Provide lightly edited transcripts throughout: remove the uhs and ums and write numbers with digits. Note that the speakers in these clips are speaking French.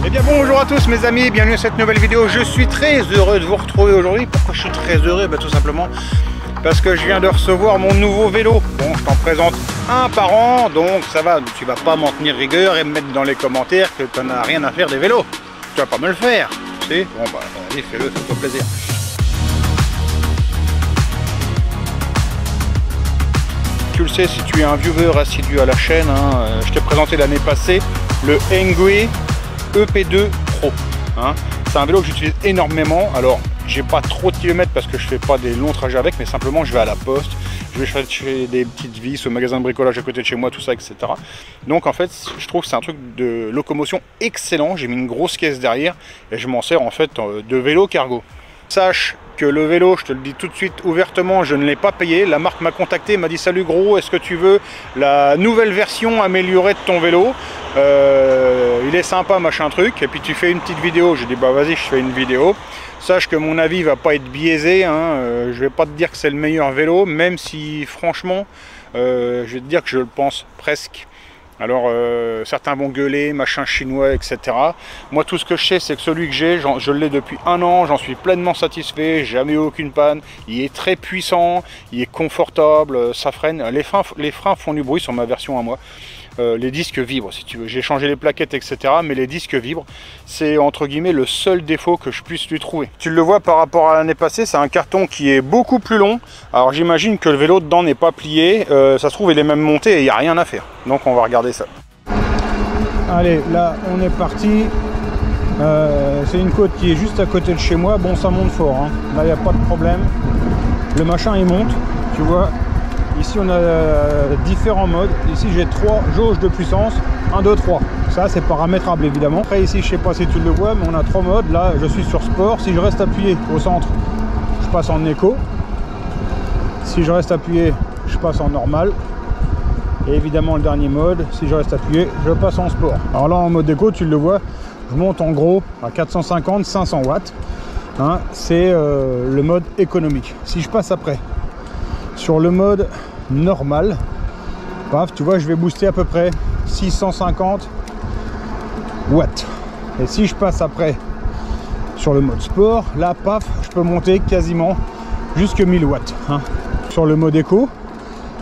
Eh bien bonjour à tous mes amis, bienvenue à cette nouvelle vidéo. Je suis très heureux de vous retrouver aujourd'hui. Pourquoi je suis très heureux? Tout simplement parce que je viens de recevoir mon nouveau vélo. Bon, je t'en présente un par an, donc ça va, tu vas pas m'en tenir rigueur et me mettre dans les commentaires que tu n'en as rien à faire des vélos. Tu vas pas me le faire, tu sais. Bon bah allez, fais-le, fais-toi plaisir. Tu le sais si tu es un viewer assidu à la chaîne, hein, je t'ai présenté l'année passée le Engwe EP2 Pro. Hein. C'est un vélo que j'utilise énormément. Alors j'ai pas trop de kilomètres parce que je fais pas des longs trajets avec, mais simplement je vais à la poste, je vais chercher des petites vis au magasin de bricolage à côté de chez moi, tout ça, etc. Donc en fait je trouve que c'est un truc de locomotion excellent. J'ai mis une grosse caisse derrière et je m'en sers en fait de vélo cargo. Sache que le vélo, je te le dis tout de suite ouvertement, je ne l'ai pas payé. La marque m'a contacté, m'a dit: salut gros, est-ce que tu veux la nouvelle version améliorée de ton vélo? Il est sympa, machin truc. Et puis tu fais une petite vidéo. J'ai dit bah vas-y, je fais une vidéo. Sache que mon avis va pas être biaisé, hein. Je vais pas te dire que c'est le meilleur vélo, même si franchement, je vais te dire que je le pense presque. Alors certains vont gueuler, machin chinois, etc. Moi tout ce que je sais c'est que celui que j'ai, je l'ai depuis un an, j'en suis pleinement satisfait, jamais eu aucune panne, il est très puissant, il est confortable, ça freine, les freins font du bruit sur ma version à moi. Les disques vibrent si tu veux, j'ai changé les plaquettes etc, mais les disques vibrent, c'est entre guillemets le seul défaut que je puisse lui trouver. Tu le vois par rapport à l'année passée, c'est un carton qui est beaucoup plus long, alors j'imagine que le vélo dedans n'est pas plié, ça se trouve il est même monté et il n'y a rien à faire, donc on va regarder ça. Allez, là on est parti, c'est une côte qui est juste à côté de chez moi, bon ça monte fort, hein. Là il n'y a pas de problème, le machin il monte, tu vois. Ici on a différents modes. Ici j'ai 3 jauges de puissance, 1, 2, 3. Ça c'est paramétrable évidemment. Après ici je sais pas si tu le vois mais on a 3 modes. Là je suis sur sport. Si je reste appuyé au centre, je passe en éco. Si je reste appuyé, je passe en normal. Et évidemment le dernier mode, si je reste appuyé, je passe en sport. Alors là en mode éco, tu le vois, je monte en gros à 450-500 watts. Hein, c'est le mode économique. Si je passe après sur le mode normal, paf, tu vois, je vais booster à peu près 650 watts. Et si je passe après sur le mode sport, là, paf, je peux monter quasiment jusque 1000 watts. Hein. Sur le mode éco,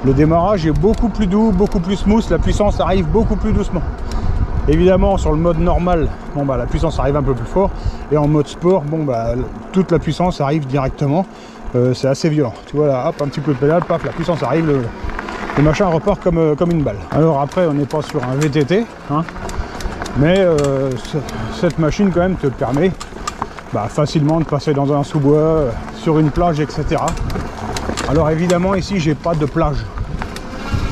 le démarrage est beaucoup plus doux, beaucoup plus smooth, la puissance arrive beaucoup plus doucement. Évidemment, sur le mode normal, bon, bah, la puissance arrive un peu plus fort. Et en mode sport, bon, bah, toute la puissance arrive directement. C'est assez violent, tu vois là, hop, un petit coup de pédale, paf, la puissance arrive, le machin repart comme une balle. Alors après on n'est pas sur un VTT, hein, mais cette machine quand même te permet facilement de passer dans un sous-bois, sur une plage, etc. Alors évidemment ici j'ai pas de plage,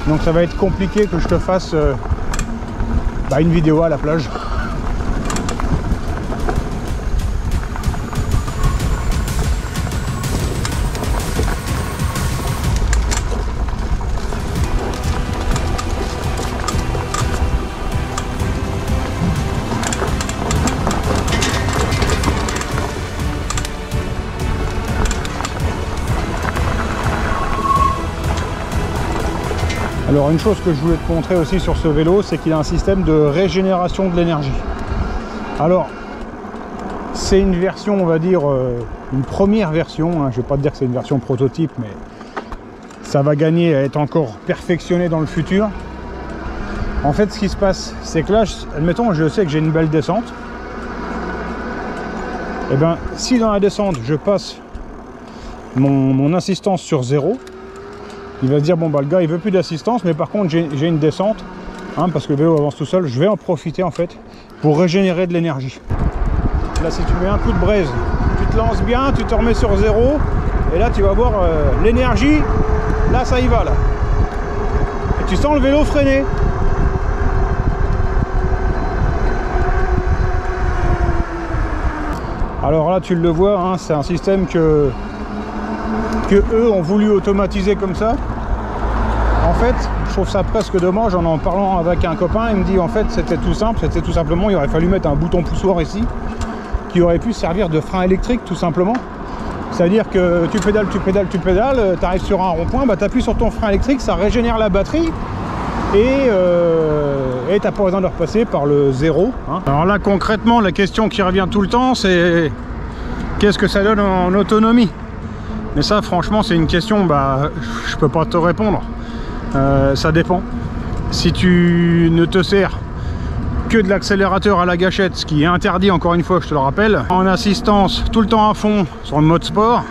donc ça va être compliqué que je te fasse une vidéo à la plage. Alors une chose que je voulais te montrer aussi sur ce vélo, c'est qu'il a un système de régénération de l'énergie. Alors c'est une version, on va dire, une première version, hein. Je ne vais pas te dire que c'est une version prototype, mais ça va gagner à être encore perfectionné dans le futur. En fait ce qui se passe, c'est que là, admettons, je sais que j'ai une belle descente. Et bien si dans la descente je passe mon assistance sur 0, il va se dire bon bah le gars il veut plus d'assistance, mais par contre j'ai une descente hein, parce que le vélo avance tout seul. Je vais en profiter en fait pour régénérer de l'énergie. Là, si tu mets un coup de braise, tu te lances bien, tu te remets sur 0 et là tu vas voir l'énergie, là ça y va là. Et tu sens le vélo freiner. Alors là tu le vois, hein, c'est un système que eux ont voulu automatiser comme ça. En fait, je trouve ça presque dommage. En parlant avec un copain, il me dit en fait c'était tout simple, c'était tout simplement, il aurait fallu mettre un bouton poussoir ici qui aurait pu servir de frein électrique tout simplement. C'est-à-dire que tu pédales, tu arrives sur un rond-point, bah, tu appuies sur ton frein électrique, ça régénère la batterie et tu n'as pas besoin de repasser par le 0. Hein. Alors là concrètement, la question qui revient tout le temps, c'est qu'est-ce que ça donne en autonomie? Mais ça franchement c'est une question, bah, je peux pas te répondre. Ça dépend. Si tu ne te sers que de l'accélérateur à la gâchette, ce qui est interdit encore une fois, je te le rappelle, en assistance tout le temps à fond sur le mode sport,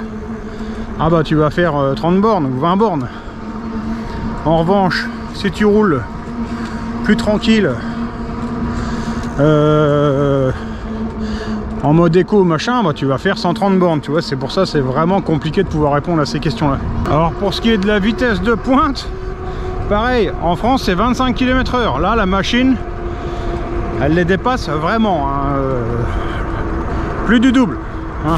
ah bah tu vas faire 30 bornes ou 20 bornes. En revanche, si tu roules plus tranquille, en mode éco machin, bah tu vas faire 130 bornes, tu vois. C'est pour ça c'est vraiment compliqué de pouvoir répondre à ces questions là. Alors pour ce qui est de la vitesse de pointe, pareil, en France c'est 25 km/h. Là la machine elle les dépasse vraiment, hein, plus du double, hein.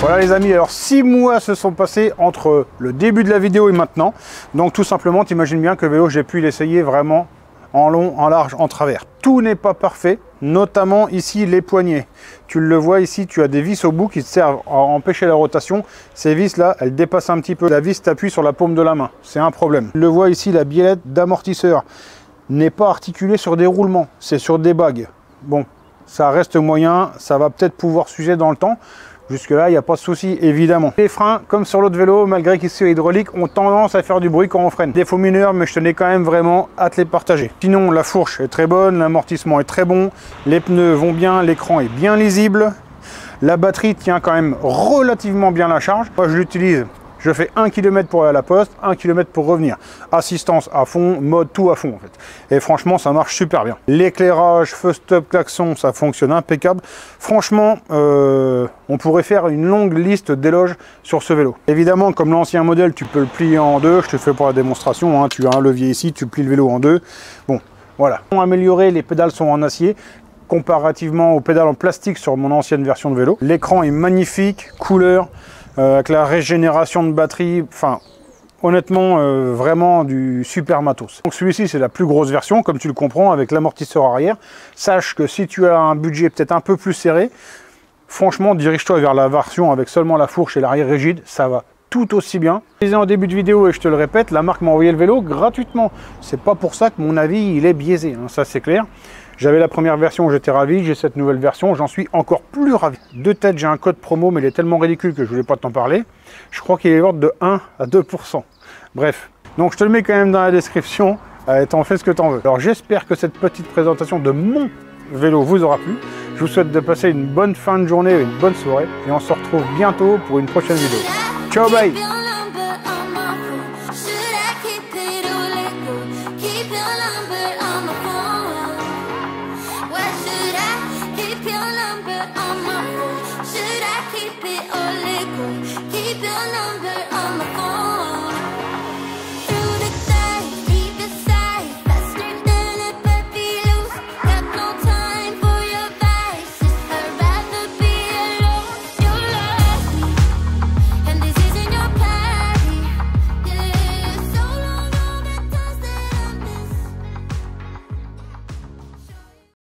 Voilà les amis, alors 6 mois se sont passés entre le début de la vidéo et maintenant. Donc tout simplement, tu imagines bien que le vélo, j'ai pu l'essayer vraiment en long, en large, en travers. Tout n'est pas parfait, notamment ici les poignets. Tu le vois ici, tu as des vis au bout qui te servent à empêcher la rotation. Ces vis là, elles dépassent un petit peu. La vis t'appuie sur la paume de la main, c'est un problème. Tu le vois ici, la biellette d'amortisseur n'est pas articulée sur des roulements, c'est sur des bagues. Bon, ça reste moyen, ça va peut-être pouvoir s'user dans le temps. Jusque là, il n'y a pas de souci, évidemment. Les freins, comme sur l'autre vélo, malgré qu'ils soient hydrauliques, ont tendance à faire du bruit quand on freine. Défaut mineur, mais je tenais quand même vraiment à te les partager. Sinon, la fourche est très bonne, l'amortissement est très bon, les pneus vont bien, l'écran est bien lisible. La batterie tient quand même relativement bien la charge. Moi, je l'utilise. Je fais 1 km pour aller à la poste, 1 km pour revenir. Assistance à fond, mode tout à fond en fait. Et franchement, ça marche super bien. L'éclairage, feu stop, klaxon, ça fonctionne impeccable. Franchement, on pourrait faire une longue liste d'éloges sur ce vélo. Évidemment, comme l'ancien modèle, tu peux le plier en deux. Je te fais pour la démonstration, hein. Tu as un levier ici, tu plies le vélo en deux. Bon, voilà. Pour améliorer, les pédales sont en acier. Comparativement aux pédales en plastique sur mon ancienne version de vélo. L'écran est magnifique, couleur. Avec la régénération de batterie, enfin honnêtement vraiment du super matos. Donc celui-ci c'est la plus grosse version comme tu le comprends avec l'amortisseur arrière. Sache que si tu as un budget peut-être un peu plus serré, franchement dirige-toi vers la version avec seulement la fourche et l'arrière rigide, ça va tout aussi bien. Je disais en début de vidéo et je te le répète, la marque m'a envoyé le vélo gratuitement. C'est pas pour ça que mon avis il est biaisé, hein, ça c'est clair. J'avais la première version, j'étais ravi, j'ai cette nouvelle version, j'en suis encore plus ravi. De tête, j'ai un code promo, mais il est tellement ridicule que je voulais pas t'en parler. Je crois qu'il est l'ordre de 1 à 2%. Bref, donc je te le mets quand même dans la description, t'en fais ce que t'en veux. Alors j'espère que cette petite présentation de mon vélo vous aura plu. Je vous souhaite de passer une bonne fin de journée et une bonne soirée. Et on se retrouve bientôt pour une prochaine vidéo. Ciao, bye! Keep your number